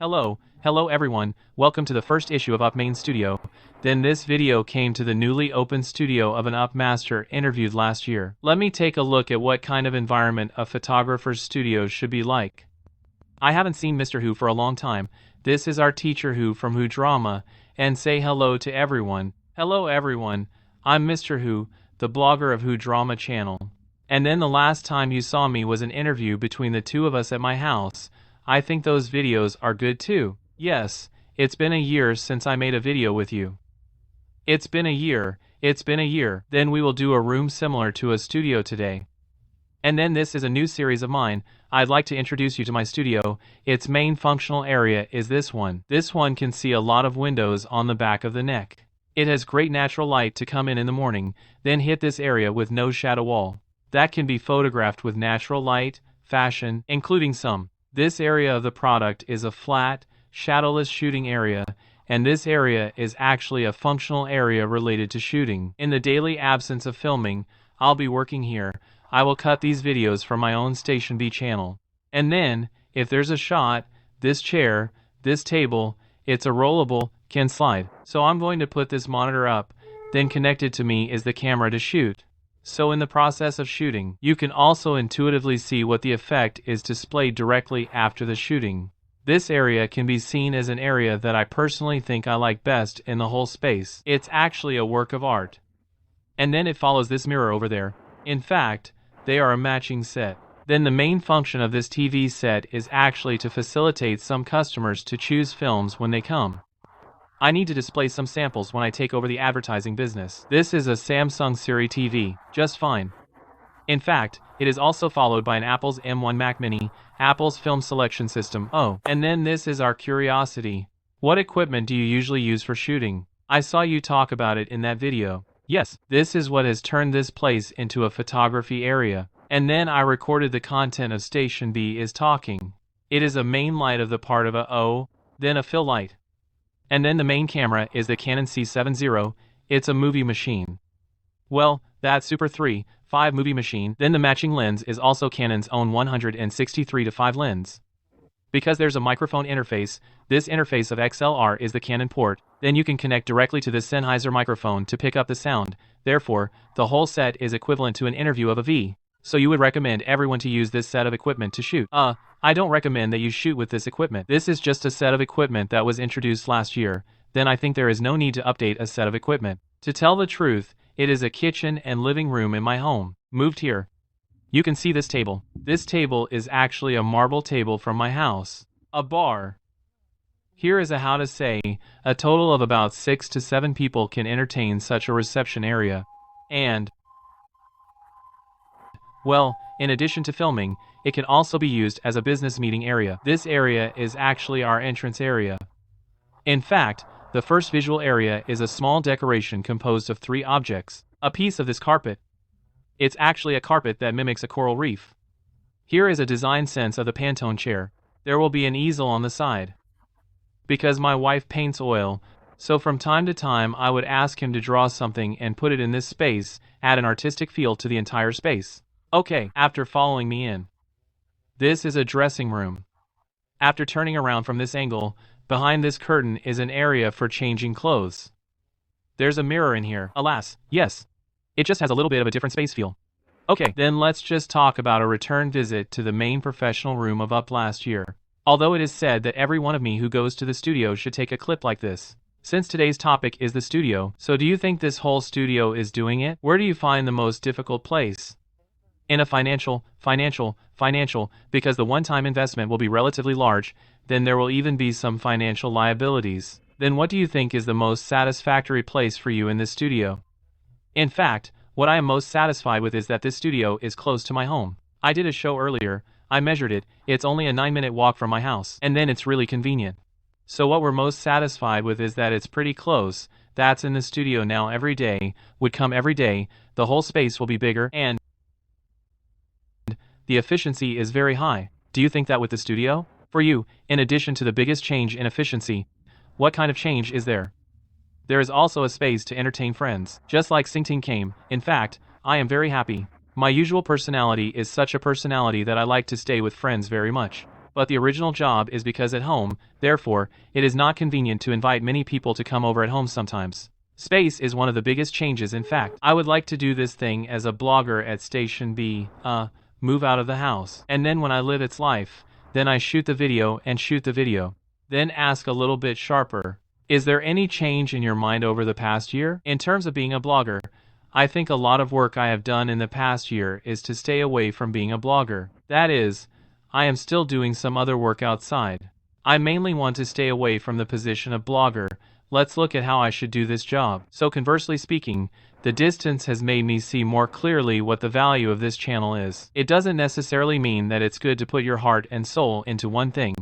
Hello everyone, welcome to the first issue of Up Main Studio. Then this video came to the newly opened studio of an Up Master interviewed last year. Let me take a look at what kind of environment a photographer's studio should be like. I haven't seen Mr. Who for a long time. This is our teacher Who from Who Drama, and say hello to everyone. Hello everyone, I'm Mr. Who, the blogger of Who Drama channel. And then the last time you saw me was an interview between the two of us at my house. I think those videos are good too. Yes, it's been a year since I made a video with you. It's been a year. Then we will do a room similar to a studio today. And then this is a new series of mine. I'd like to introduce you to my studio. Its main functional area is this one. This one can see a lot of windows on the back of the neck. It has great natural light to come in the morning, then hit this area with no shadow wall. That can be photographed with natural light, fashion, including some. This area of the product is a flat, shadowless shooting area, and this area is actually a functional area related to shooting. In the daily absence of filming, I'll be working here. I will cut these videos from my own Station B channel. And then, if there's a shot, this chair, this table, it's a rollable, can slide. So I'm going to put this monitor up, then connected to me is the camera to shoot. So in the process of shooting, you can also intuitively see what the effect is displayed directly after the shooting. This area can be seen as an area that I personally think I like best in the whole space. It's actually a work of art. And then it follows this mirror over there. In fact, they are a matching set. Then the main function of this TV set is actually to facilitate some customers to choose films when they come. I need to display some samples when I take over the advertising business. This is a Samsung Siri TV, just fine. In fact, it is also followed by an Apple's M1 Mac Mini, Apple's film selection system. Oh, and then this is our curiosity. What equipment do you usually use for shooting? I saw you talk about it in that video. Yes, this is what has turned this place into a photography area. And then I recorded the content of Station B is talking. It is a main light of the part of a O, then a fill light. And then the main camera is the Canon C70, it's a movie machine. Well, that's Super 3.5 movie machine. Then the matching lens is also Canon's own 163-5 lens. Because there's a microphone interface, this interface of XLR is the Canon port, then you can connect directly to this Sennheiser microphone to pick up the sound. Therefore, the whole set is equivalent to an interview of a V. So you would recommend everyone to use this set of equipment to shoot? I don't recommend that you shoot with this equipment. This is just a set of equipment that was introduced last year. Then I think there is no need to update a set of equipment. To tell the truth, it is a kitchen and living room in my home. Moved here. You can see this table. This table is actually a marble table from my house. A bar. Here is a how to say, a total of about 6 to 7 people can entertain such a reception area. And well, in addition to filming, it can also be used as a business meeting area. This area is actually our entrance area. In fact, the first visual area is a small decoration composed of 3 objects. A piece of this carpet. It's actually a carpet that mimics a coral reef. Here is a design sense of the Pantone chair. There will be an easel on the side. Because my wife paints oil, so from time to time I would ask him to draw something and put it in this space, add an artistic feel to the entire space. Okay, after following me in. This is a dressing room. After turning around from this angle, behind this curtain is an area for changing clothes. There's a mirror in here. Alas, yes. It just has a little bit of a different space feel. Okay, then let's just talk about a return visit to the main professional room of Up last year. Although it is said that every one of me who goes to the studio should take a clip like this. Since today's topic is the studio, so do you think this whole studio is doing it? Where do you find the most difficult place? In a financial, because the one-time investment will be relatively large, then there will even be some financial liabilities. Then what do you think is the most satisfactory place for you in this studio? In fact, what I am most satisfied with is that this studio is close to my home. I did a show earlier, I measured it, it's only a 9-minute walk from my house, and then it's really convenient. So what we're most satisfied with is that it's pretty close, that's in the studio now every day, would come every day, the whole space will be bigger, and the efficiency is very high. Do you think that with the studio? For you, in addition to the biggest change in efficiency, what kind of change is there? There is also a space to entertain friends, just like Singting came. In fact, I am very happy. My usual personality is such a personality that I like to stay with friends very much. but the original job is because at home, therefore, it is not convenient to invite many people to come over at home sometimes. Space is one of the biggest changes. In fact, I would like to do this thing as a blogger at Station B, move out of the house. And then when I live its life, then I shoot the video and shoot the video. Then ask a little bit sharper. Is there any change in your mind over the past year? In terms of being a blogger, I think a lot of work I have done in the past year is to stay away from being a blogger. That is, I am still doing some other work outside. I mainly want to stay away from the position of blogger. Let's look at how I should do this job. So conversely speaking, the distance has made me see more clearly what the value of this channel is. It doesn't necessarily mean that it's good to put your heart and soul into one thing.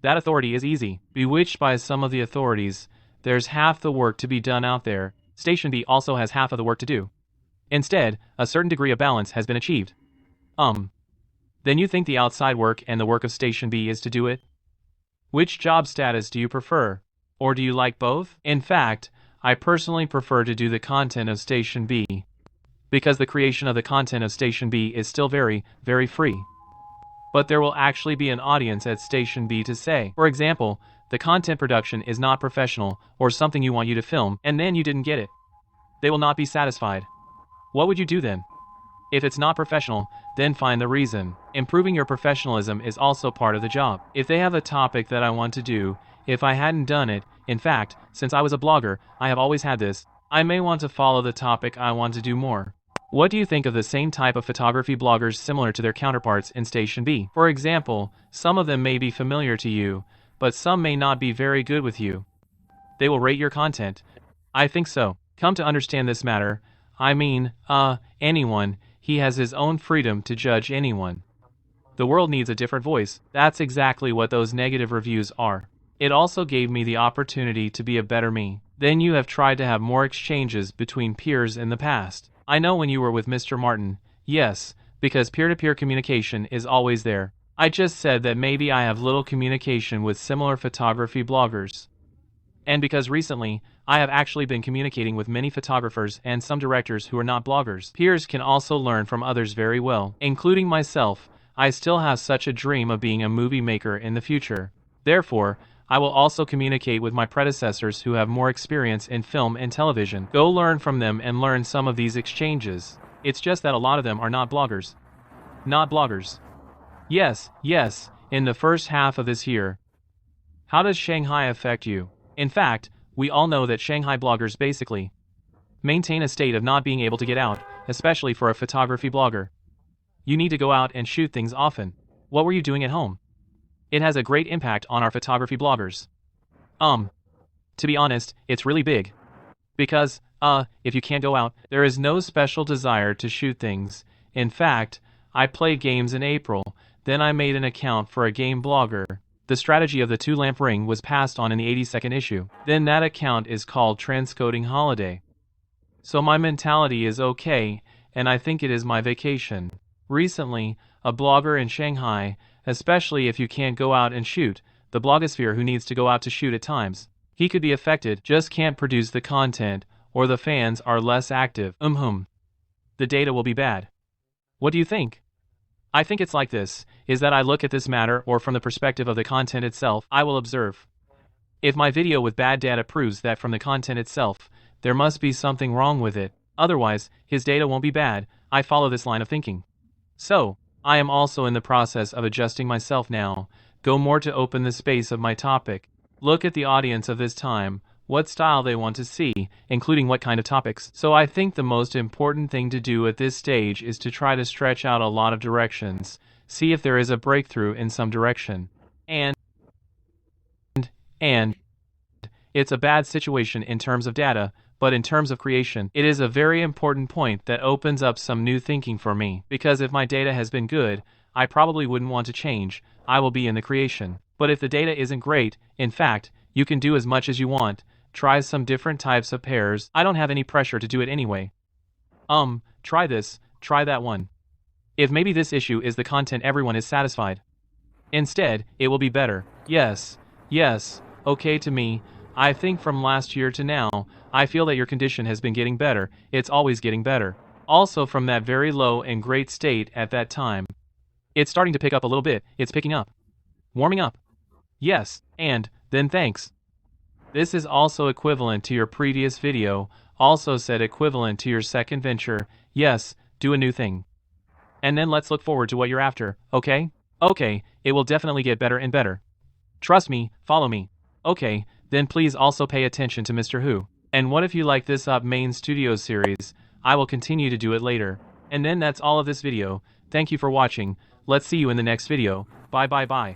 That authority is easy. Bewitched by some of the authorities, there's half the work to be done out there. Station B also has half of the work to do. Instead, a certain degree of balance has been achieved. Then you think the outside work and the work of Station B is to do it? Which job status do you prefer? Or do you like both? In fact, I personally prefer to do the content of Station B, because the creation of the content of Station B is still very, very free. But there will actually be an audience at Station B to say, for example, the content production is not professional, or something you want you to film, and then you didn't get it. They will not be satisfied. What would you do then? If it's not professional, then find the reason. Improving your professionalism is also part of the job. If they have a topic that I want to do, if I hadn't done it, in fact, since I was a blogger, I have always had this, I may want to follow the topic I want to do more. What do you think of the same type of photography bloggers similar to their counterparts in Station B? For example, some of them may be familiar to you, but some may not be very good with you. They will rate your content. I think so. Come to understand this matter, I mean, anyone, he has his own freedom to judge anyone. The world needs a different voice. That's exactly what those negative reviews are. It also gave me the opportunity to be a better me. Then you have tried to have more exchanges between peers in the past. I know when you were with Mr. Martin, yes, because peer-to-peer communication is always there. I just said that maybe I have little communication with similar photography bloggers. And because recently, I have actually been communicating with many photographers and some directors who are not bloggers. Peers can also learn from others very well, including myself. I still have such a dream of being a movie maker in the future. Therefore, I will also communicate with my predecessors who have more experience in film and television. Go learn from them and learn some of these exchanges. It's just that a lot of them are not bloggers. Not bloggers. Yes, in the first half of this year. How does Shanghai affect you? In fact, we all know that Shanghai bloggers basically maintain a state of not being able to get out, especially for a photography blogger. You need to go out and shoot things often. What were you doing at home? It has a great impact on our photography bloggers. To be honest, it's really big. Because, if you can't go out, there is no special desire to shoot things. In fact, I played games in April, then I made an account for a game blogger. The strategy of the two-lamp ring was passed on in the 82nd issue. Then that account is called Transcoding Holiday. So my mentality is okay, and I think it is my vacation. Recently, a blogger in Shanghai, especially if you can't go out and shoot, the blogosphere who needs to go out to shoot at times. He could be affected, just can't produce the content, or the fans are less active. The data will be bad. What do you think? I think it's like this, is that I look at this matter or from the perspective of the content itself, I will observe. If my video with bad data proves that from the content itself, there must be something wrong with it, otherwise, his data won't be bad, I follow this line of thinking. So, I am also in the process of adjusting myself now, go more to open the space of my topic, look at the audience of this time, what style they want to see, including what kind of topics. So I think the most important thing to do at this stage is to try to stretch out a lot of directions, see if there is a breakthrough in some direction. And it's a bad situation in terms of data, but in terms of creation, it is a very important point that opens up some new thinking for me. Because if my data has been good, I probably wouldn't want to change, I will be in the creation. But if the data isn't great, in fact, you can do as much as you want, try some different types of pairs, I don't have any pressure to do it anyway. Try this, try that one. If maybe this issue is the content everyone is satisfied. Instead, it will be better. Yes, okay to me. I think from last year to now, I feel that your condition has been getting better, it's always getting better. Also from that very low and great state at that time. It's starting to pick up a little bit, it's picking up. Warming up. Yes, and then thanks. This is also equivalent to your previous video, also said equivalent to your second venture. Yes, do a new thing. And then let's look forward to what you're after, okay? Okay, it will definitely get better and better. Trust me, follow me. Okay, then please also pay attention to Mr. Who. And what if you like this Up Main Studios series? I will continue to do it later. And then that's all of this video. Thank you for watching. Let's see you in the next video. Bye bye bye.